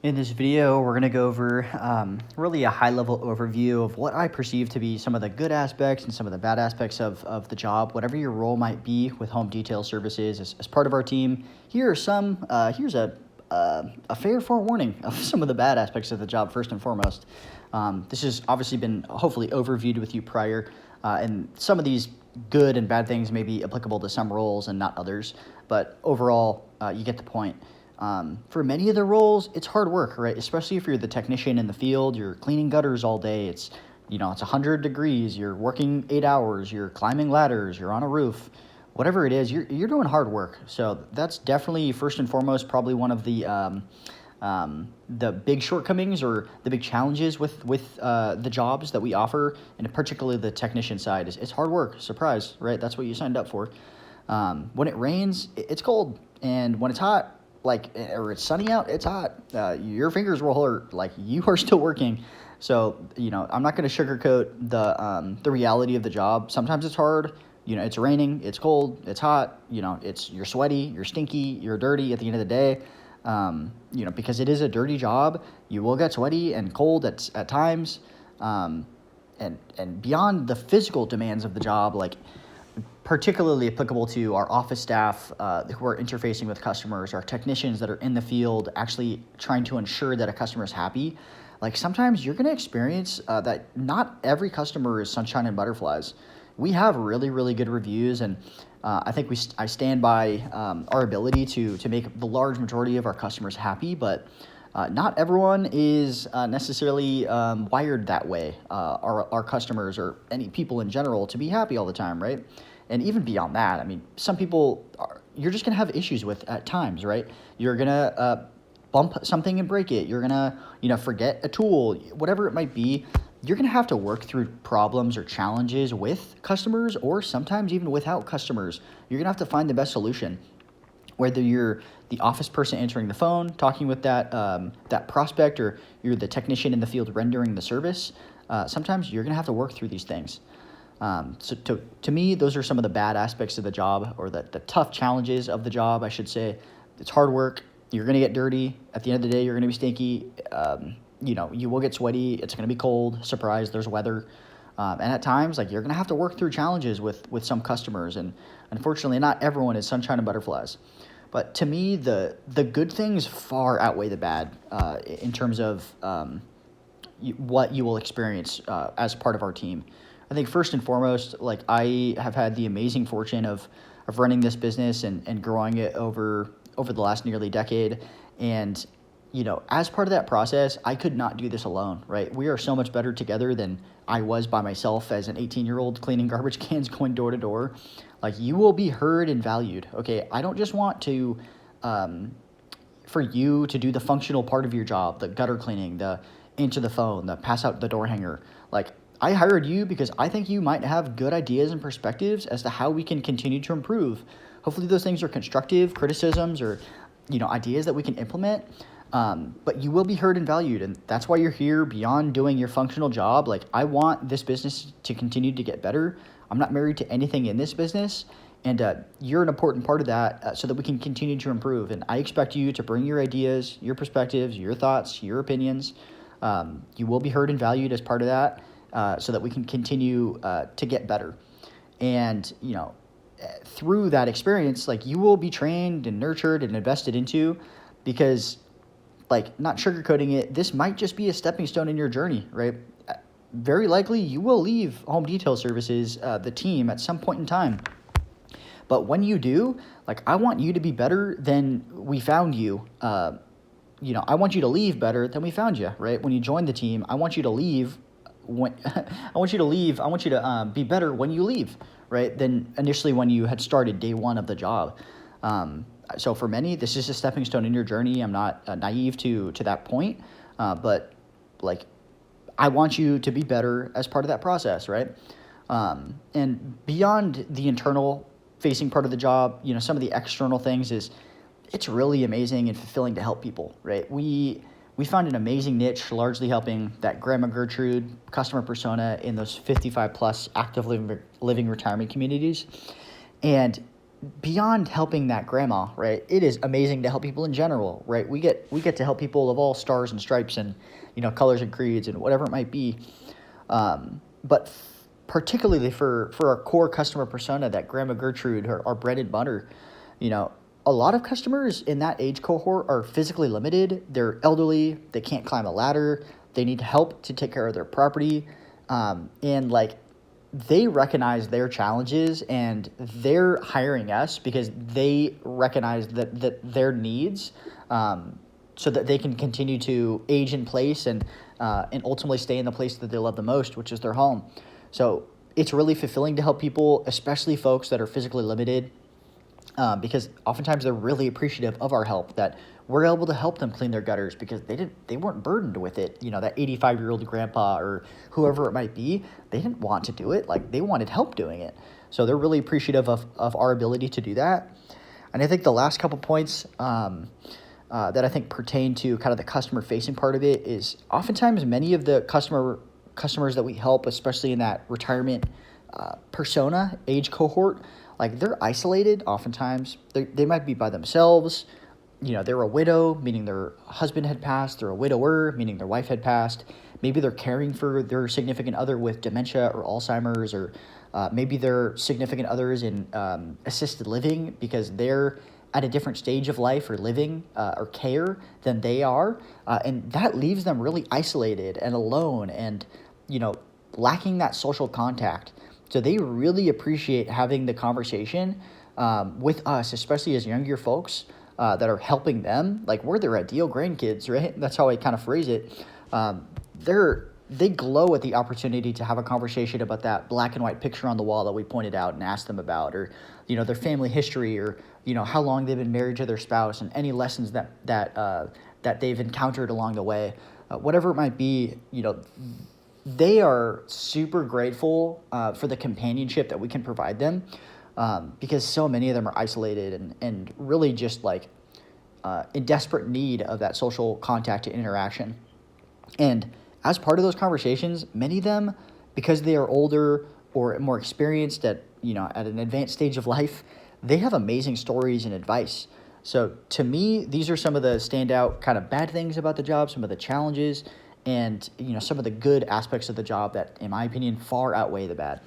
In this video, we're going to go over really a high-level overview of what I perceive to be some of the good aspects and some of the bad aspects of the job, whatever your role might be with Home Detail Services as part of our team. Here are some. Here's a fair forewarning of some of the bad aspects of the job first and foremost. This has obviously been hopefully overviewed with you prior, and some of these good and bad things may be applicable to some roles and not others, but overall, you get the point. For many of the roles, it's hard work, right? Especially if you're the technician in the field, you're cleaning gutters all day. It's 100 degrees. You're working 8 hours. You're climbing ladders. You're on a roof. Whatever it is, you're doing hard work. So that's definitely first and foremost probably one of the big shortcomings or the big challenges with the jobs that we offer, and particularly the technician side. It's hard work. Surprise, right? That's what you signed up for. When it rains, it's cold, and when it's hot, or it's sunny out, it's hot. Your fingers will hurt. You are still working. So, I'm not going to sugarcoat the reality of the job. Sometimes it's hard. It's raining, it's cold, it's hot. You're sweaty, you're stinky, you're dirty at the end of the day. Because it is a dirty job, you will get sweaty and cold at times. And beyond the physical demands of the job, particularly applicable to our office staff who are interfacing with customers, our technicians that are in the field actually trying to ensure that a customer is happy. Sometimes you're going to experience that not every customer is sunshine and butterflies. We have really, really good reviews, and I think I stand by our ability to make the large majority of our customers happy, but not everyone is necessarily wired that way, our customers or any people in general, to be happy all the time, right? And even beyond that, some people you're just going to have issues with at times, right? You're going to bump something and break it. You're going to, forget a tool, whatever it might be. You're going to have to work through problems or challenges with customers, or sometimes even without customers. You're going to have to find the best solution. Whether you're the office person answering the phone, talking with that prospect, or you're the technician in the field rendering the service, sometimes you're going to have to work through these things. So to me, those are some of the bad aspects of the job, or the tough challenges of the job, I should say. It's hard work. You're going to get dirty. At the end of the day, you're going to be stinky. You will get sweaty. It's going to be cold. Surprise, there's weather. And at times, you're going to have to work through challenges with some customers. And unfortunately, not everyone is sunshine and butterflies. But to me, the good things far outweigh the bad in terms of what you will experience as part of our team. I think first and foremost, I have had the amazing fortune of running this business and growing it over the last nearly decade. And, as part of that process, I could not do this alone, right? We are so much better together than I was by myself as an 18-year-old cleaning garbage cans going door to door. You will be heard and valued, okay? I don't just want to, for you to do the functional part of your job, the gutter cleaning, the answer the phone, the pass out the door hanger. I hired you because I think you might have good ideas and perspectives as to how we can continue to improve. Hopefully those things are constructive criticisms or, ideas that we can implement. But you will be heard and valued, and that's why you're here beyond doing your functional job. I want this business to continue to get better. I'm not married to anything in this business, and you're an important part of that so that we can continue to improve. And I expect you to bring your ideas, your perspectives, your thoughts, your opinions. You will be heard and valued as part of that. So that we can continue to get better. And, through that experience, you will be trained and nurtured and invested into, because, not sugarcoating it, this might just be a stepping stone in your journey, right? Very likely you will leave Home Detail Services, the team, at some point in time. But when you do, I want you to be better than we found you. I want you to leave better than we found you, right? When you join the team, I want you to leave I want you to be better when you leave, right, than initially when you had started day one of the job. So for many, this is a stepping stone in your journey. I'm not naive to that point, but I want you to be better as part of that process, right? And beyond the internal facing part of the job, some of the external things it's really amazing and fulfilling to help people, right? We found an amazing niche, largely helping that Grandma Gertrude customer persona in those 55-plus active living retirement communities. And beyond helping that grandma, right? It is amazing to help people in general, right? We get to help people of all stars and stripes and colors and creeds and whatever it might be. But particularly for our core customer persona, that Grandma Gertrude, our bread and butter, you know, a lot of customers in that age cohort are physically limited. They're elderly. They can't climb a ladder. They need help to take care of their property. And like they recognize their challenges and they're hiring us because they recognize that their needs, so that they can continue to age in place and ultimately stay in the place that they love the most, which is their home. So it's really fulfilling to help people, especially folks that are physically limited, because oftentimes they're really appreciative of our help, that we're able to help them clean their gutters because they weren't burdened with it. That 85-year-old grandpa or whoever it might be, they didn't want to do it. Like, they wanted help doing it. So they're really appreciative of our ability to do that. And I think the last couple points that I think pertain to kind of the customer facing part of it is oftentimes many of the customers that we help, especially in that retirement persona age cohort, like they're isolated. Oftentimes they might be by themselves. They're a widow, meaning their husband had passed. They're a widower, meaning their wife had passed. Maybe they're caring for their significant other with dementia or Alzheimer's, or maybe their significant others in assisted living because they're at a different stage of life or living or care than they are. And that leaves them really isolated and alone and, lacking that social contact. So they really appreciate having the conversation with us, especially as younger folks that are helping them. Like, we're their ideal grandkids, right? That's how I kind of phrase it. They glow at the opportunity to have a conversation about that black and white picture on the wall that we pointed out and asked them about, or their family history, or how long they've been married to their spouse, and any lessons that they've encountered along the way, whatever it might be. They are super grateful for the companionship that we can provide them, because so many of them are isolated and really just like in desperate need of that social contact and interaction. And as part of those conversations, many of them, because they are older or more experienced at an advanced stage of life, they have amazing stories and advice. So to me, these are some of the standout kind of bad things about the job, some of the challenges, and some of the good aspects of the job that, in my opinion, far outweigh the bad.